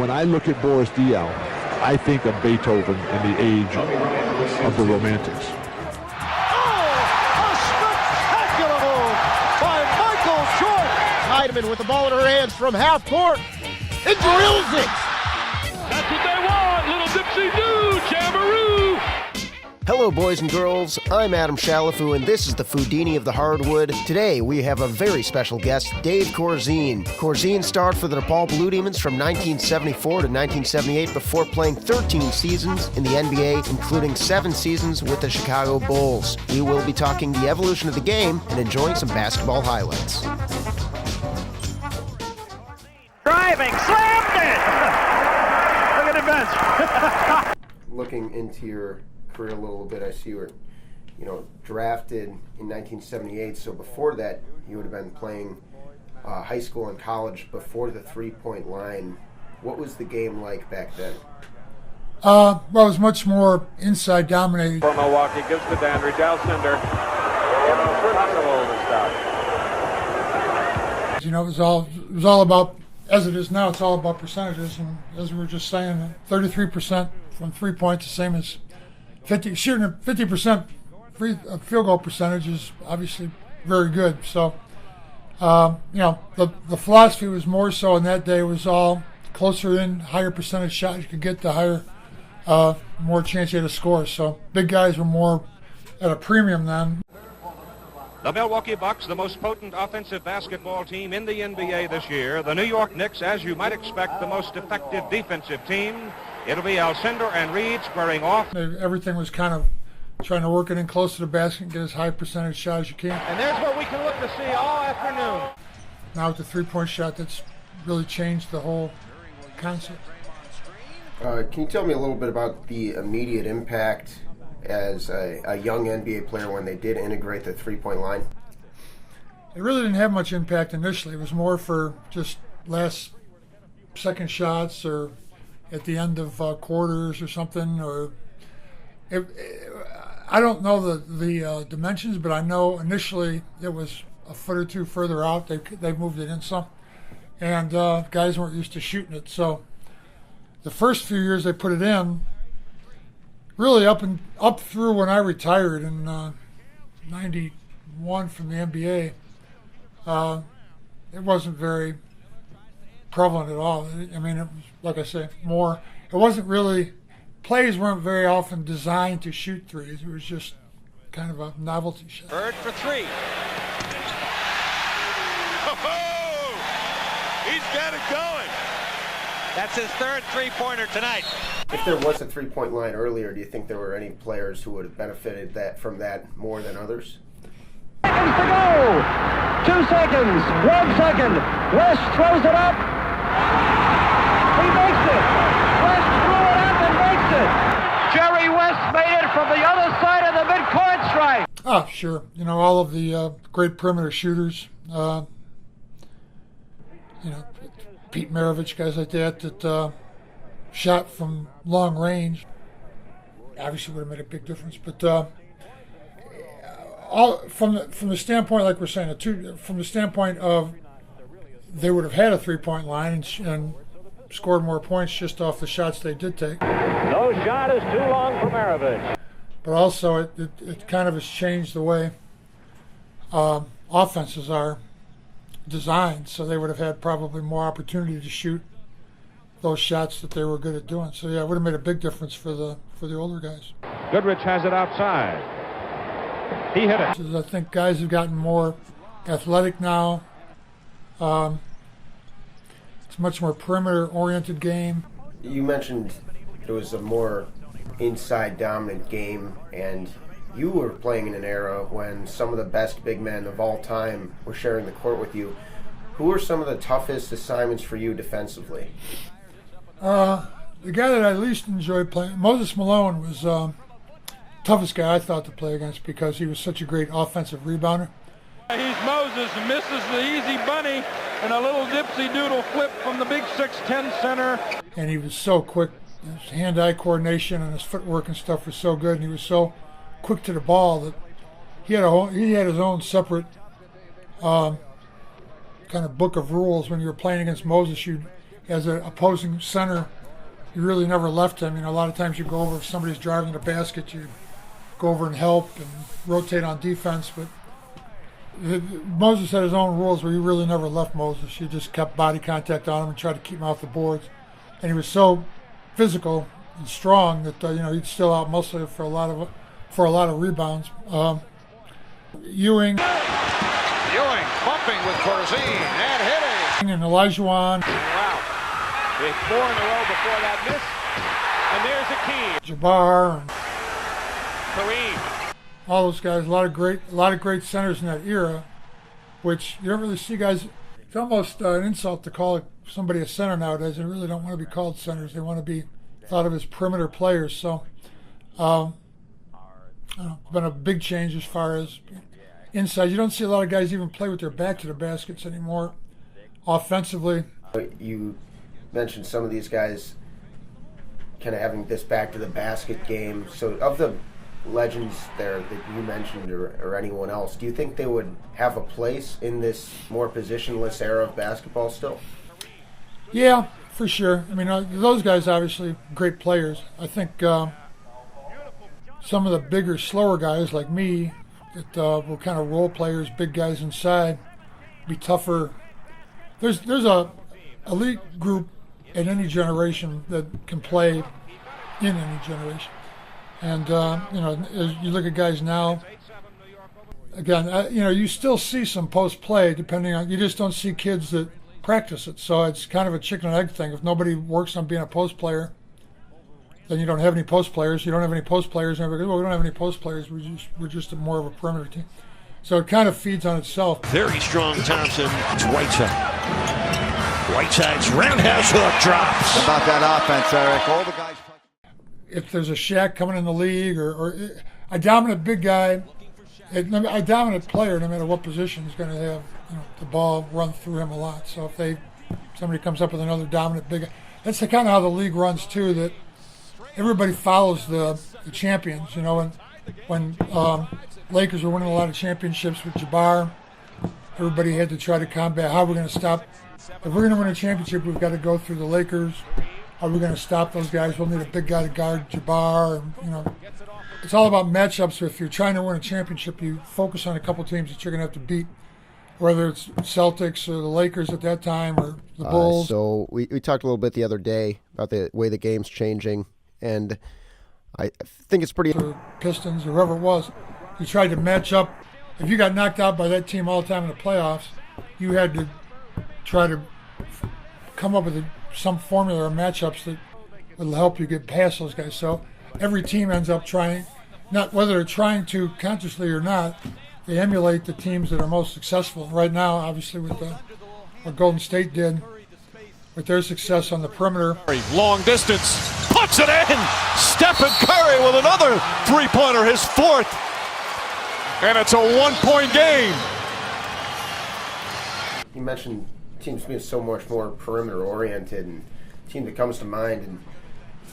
when I look at Boris Diaw, I think of Beethoven and the age of the Romantics. Heidemann with the ball in her hands from half court and drills it. That's what they want, little dipsy-doo, jamboree. Hello, boys and girls. I'm Adam Shalafu, and this is the Fouxdini of the Hardwood. Today, we have a very special guest, Dave Corzine. Corzine starred for the Nepal Blue Demons from 1974 to 1978 before playing 13 seasons in the NBA, including 7 seasons with the Chicago Bulls. We will be talking the evolution of the game and enjoying some basketball highlights. Driving, slammed it! Look at the bench. Looking into your career a little bit, I see you were, drafted in 1978. So before that, you would have been playing high school and college before the three-point line. What was the game like back then? Well, it was much more inside dominated. For Milwaukee, gives to Dandridge, Alcindor. Impossible to stop. It was all about. As it is now, it's all about percentages, and as we were just saying, 33% from 3 points, the same as shooting at 50% field goal percentage is obviously very good. So, the philosophy was more so in that day was all closer in, higher percentage shots you could get, the higher, more chance you had to score. So big guys were more at a premium then. The Milwaukee Bucks, the most potent offensive basketball team in the NBA this year. The New York Knicks, as you might expect, the most effective defensive team. It'll be Alcindor and Reed squaring off. Everything was kind of trying to work it in close to the basket and get as high percentage shot as you can. And there's what we can look to see all afternoon. Now with the three-point shot, that's really changed the whole concept. Can you tell me a little bit about the immediate impact as a young NBA player when they did integrate the three-point line? It really didn't have much impact initially. It was more for just last-second shots or at the end of quarters or something. I don't know the dimensions, but I know initially it was a foot or two further out. They moved it in some, and guys weren't used to shooting it. So the first few years they put it in, really up through when I retired in '91 from the NBA, it wasn't very prevalent at all. I mean, it was, like I say, more. It wasn't really. Plays weren't very often designed to shoot threes. It was just kind of a novelty shot. Bird for three. Oh, he's got it going. That's his third three-pointer tonight. If there was a three-point line earlier, do you think there were any players who would have benefited from that more than others? Seconds to go. 2 seconds. 1 second. West throws it up. He makes it. West threw it up and makes it. Jerry West made it from the other side of the midcourt stripe. Oh, sure. All of the great perimeter shooters. Pete Maravich, guys like that shot from long range. Obviously would have made a big difference. But all from the standpoint, like we're saying, from the standpoint of they would have had a three-point line and scored more points just off the shots they did take. No shot is too long for Maravich. But also it kind of has changed the way offenses are designed, so they would have had probably more opportunity to shoot those shots that they were good at doing. So yeah, it would have made a big difference for the older guys. Goodrich has it outside. He hit it. I think guys have gotten more athletic now. It's a much more perimeter-oriented game. You mentioned it was a more inside dominant game, and you were playing in an era when some of the best big men of all time were sharing the court with you. Who were some of the toughest assignments for you defensively? The guy that I least enjoyed playing, Moses Malone, was toughest guy I thought to play against because he was such a great offensive rebounder. He's Moses, misses the easy bunny and a little dipsy doodle flip from the big 6'10" center. And he was so quick. His hand-eye coordination and his footwork and stuff was so good, and he was so quick to the ball that he had his own separate kind of book of rules. When you were playing against Moses, you'd as an opposing center, you really never left him. A lot of times you go over, if somebody's driving the basket, you go over and help and rotate on defense. But Moses had his own rules where you really never left Moses. You just kept body contact on him and tried to keep him off the boards. And he was so physical and strong that he'd still out-muscle you for a lot of rebounds. Ewing bumping with Corzine and hitting. And Olajuwon. Wow. They 4 in a row before that miss. And there's a key. Jabbar. Kareem. All those guys, a lot of great centers in that era, which you don't really see guys. It's almost an insult to call somebody a center nowadays. They really don't want to be called centers. They want to be thought of as perimeter players. So, been a big change as far as inside. You don't see a lot of guys even play with their back to the baskets anymore. Offensively, you mentioned some of these guys kind of having this back to the basket game. So, of the legends there that you mentioned or anyone else, do you think they would have a place in this more positionless era of basketball still? Yeah, for sure. Those guys obviously great players. I think some of the bigger, slower guys like me that were kind of role players, big guys inside, be tougher. There's a elite group in any generation that can play in any generation. And, as you look at guys now, again, you still see some post-play depending on, you just don't see kids that practice it. So it's kind of a chicken and egg thing. If nobody works on being a post player, then you don't have any post players. You don't have any post players. And everybody goes, well, we don't have any post players. We're just more of a perimeter team. So it kind of feeds on itself. Very strong Thompson. It's Whiteside. Whiteside's roundhouse hook drops. About that offense, Eric. All the guys. If there's a Shaq coming in the league or a dominant big guy, a dominant player, no matter what position, is going to have the ball run through him a lot. So if somebody comes up with another dominant big guy, that's the kind of how the league runs too. That everybody follows the champions. When Lakers were winning a lot of championships with Jabbar, everybody had to try to combat how we're going to stop. If we're going to win a championship, we've got to go through the Lakers. How are we going to stop those guys? We'll need a big guy to guard Jabbar. And, it's all about matchups. If you're trying to win a championship, you focus on a couple teams that you're going to have to beat, whether it's Celtics or the Lakers at that time or the Bulls. So we talked a little bit the other day about the way the game's changing, and I think it's pretty... Or Pistons or whoever it was, you tried to match up. If you got knocked out by that team all the time in the playoffs, you had to try to come up with some formula or matchups that will help you get past those guys. So every team ends up trying, not whether they're trying to consciously or not, they emulate the teams that are most successful. Right now, obviously, with what Golden State did with their success on the perimeter. Long distance, puts it in. Stephen Curry with another three-pointer, his fourth. And it's a one-point game. You mentioned teams being so much more perimeter-oriented, and the team that comes to mind, and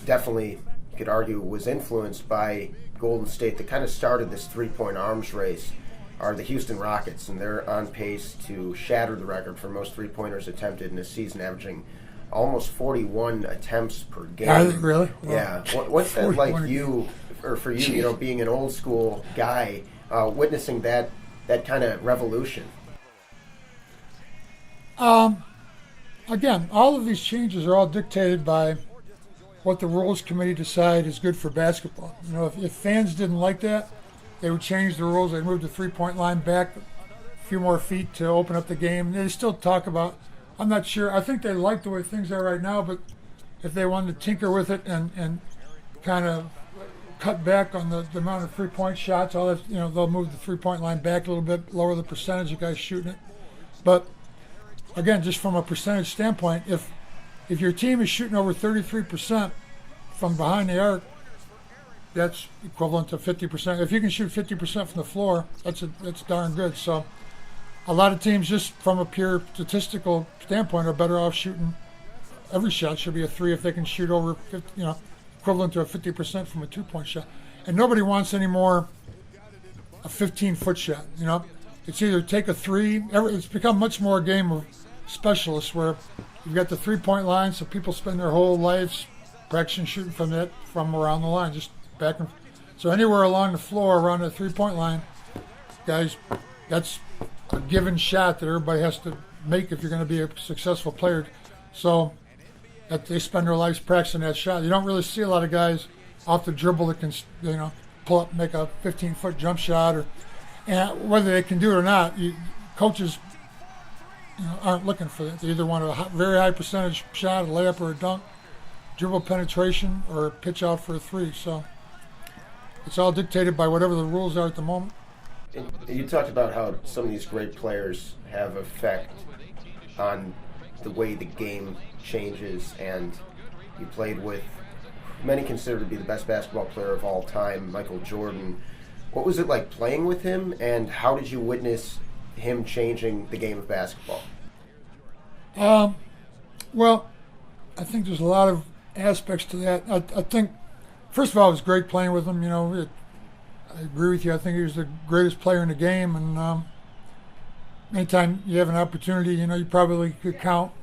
definitely you could argue was influenced by Golden State that kind of started this three-point arms race, are the Houston Rockets, and they're on pace to shatter the record for most three-pointers attempted in a season, averaging almost 41 attempts per game. Are they really? Yeah. What's that like for you, being an old-school guy, witnessing that kind of revolution? Again, all of these changes are all dictated by what the rules committee decide is good for basketball. If fans didn't like that, they would change the rules. They'd move the three-point line back a few more feet to open up the game. They still talk about, I'm not sure, I think they like the way things are right now, but if they wanted to tinker with it and kind of cut back on the amount of three-point shots, all that, they'll move the three-point line back a little bit, lower the percentage of guys shooting it. But again, just from a percentage standpoint, if your team is shooting over 33% from behind the arc, that's equivalent to 50%. If you can shoot 50% from the floor, that's darn good. So a lot of teams, just from a pure statistical standpoint, are better off shooting. Every shot should be a three if they can shoot over 50, equivalent to a 50% from a two-point shot. And nobody wants any more a 15-foot shot. It's either take a three. It's become much more a game of specialists where you've got the three-point line, so people spend their whole lives practicing shooting from around the line, just back and so anywhere along the floor around the three-point line, guys, that's a given shot that everybody has to make if you're going to be a successful player. So that they spend their lives practicing that shot. You don't really see a lot of guys off the dribble that can, pull up, make a 15-foot jump shot, and whether they can do it or not, coaches aren't looking for that. They either want a very high percentage shot, a layup or a dunk, dribble penetration, or pitch out for a three. So it's all dictated by whatever the rules are at the moment. And you talked about how some of these great players have effect on the way the game changes, and you played with many consider to be the best basketball player of all time, Michael Jordan. What was it like playing with him, and how did you witness him changing the game of basketball? Well, I think there's a lot of aspects to that. I think, first of all, it was great playing with him. I agree with you. I think he was the greatest player in the game, and anytime you have an opportunity, you probably could count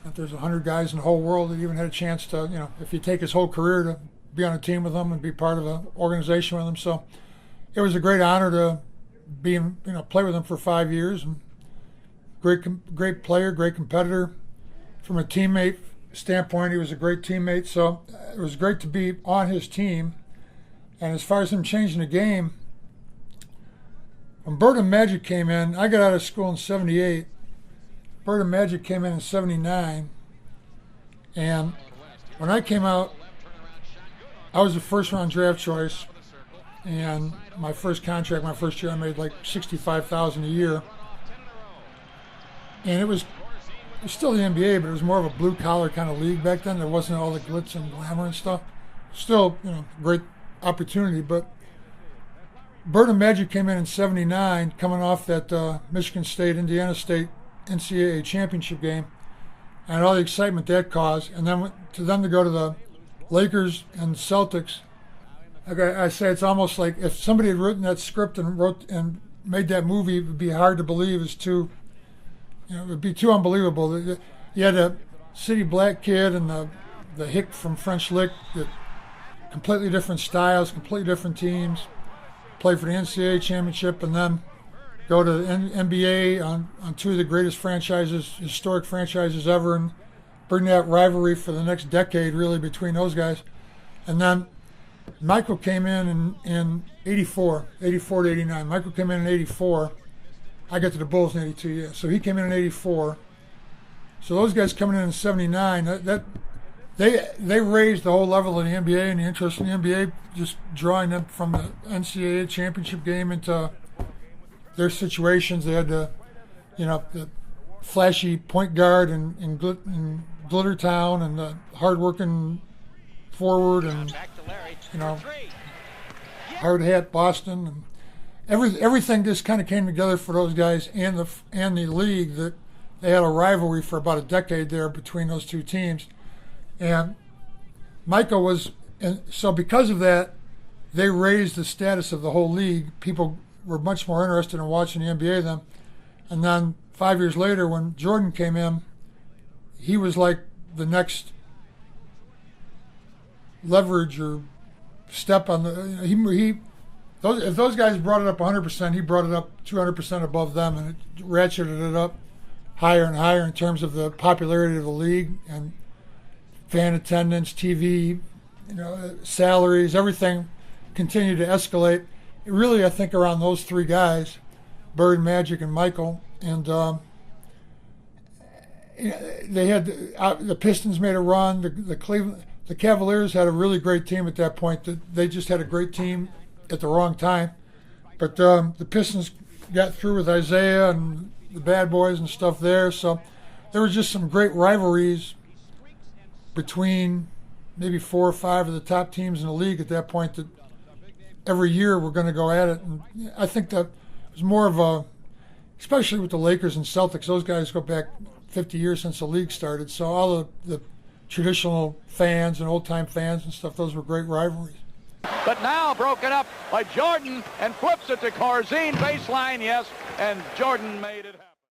if there's 100 guys in the whole world that even had a chance to, if you take his whole career to be on a team with him and be part of an organization with him. So it was a great honor to play with him for 5 years, and great player, great competitor. From a teammate standpoint, he was a great teammate. So it was great to be on his team. And as far as him changing the game, when Bird and Magic came in, I got out of school in '78. Bird and Magic came in '79. And when I came out, I was a first-round draft choice. And my first contract, my first year, I made like $65,000 a year. And it was still the NBA, but it was more of a blue-collar kind of league back then. There wasn't all the glitz and glamour and stuff. Still, great opportunity. But Bird and Magic came in '79, coming off that Michigan State, Indiana State NCAA championship game, and all the excitement that caused. And then to go to the Lakers and Celtics, I say it's almost like if somebody had written that script and made that movie, it would be hard to believe. It would be too unbelievable. You had a city black kid and the hick from French Lick, that completely different styles, completely different teams, play for the NCAA championship, and then go to the NBA on two of the greatest historic franchises ever, and bring that rivalry for the next decade really between those guys. And then Michael came in 84 to 89. Michael came in 84. I got to the Bulls in 82, yeah. So he came in 84. So those guys coming in 79, they raised the whole level of the NBA and the interest in the NBA, just drawing them from the NCAA championship game into their situations. They had the flashy point guard in Glittertown, and the hard-working forward, and hard hat Boston, and everything just kind of came together for those guys and the league, that they had a rivalry for about a decade there between those two teams. And Michael was, and so because of that, they raised the status of the whole league. People were much more interested in watching the NBA then. And then 5 years later, when Jordan came in, he was like the next leverage or step on the. If those guys brought it up 100%, he brought it up 200% above them, and it ratcheted it up higher and higher in terms of the popularity of the league and fan attendance, TV, salaries, everything continued to escalate. It really, I think, around those three guys, Bird, Magic, and Michael, and they had the Pistons made a run. The Cavaliers had a really great team at that point. They just had a great team at the wrong time. But the Pistons got through with Isaiah and the Bad Boys and stuff there. So there was just some great rivalries between maybe 4 or 5 of the top teams in the league at that point, that every year we're going to go at it. And I think that was more of a, especially with the Lakers and Celtics, those guys go back 50 years since the league started. So all the traditional fans and old-time fans and stuff, those were great rivalries. But now broken up by Jordan, and flips it to Corzine, baseline, yes, and Jordan made it.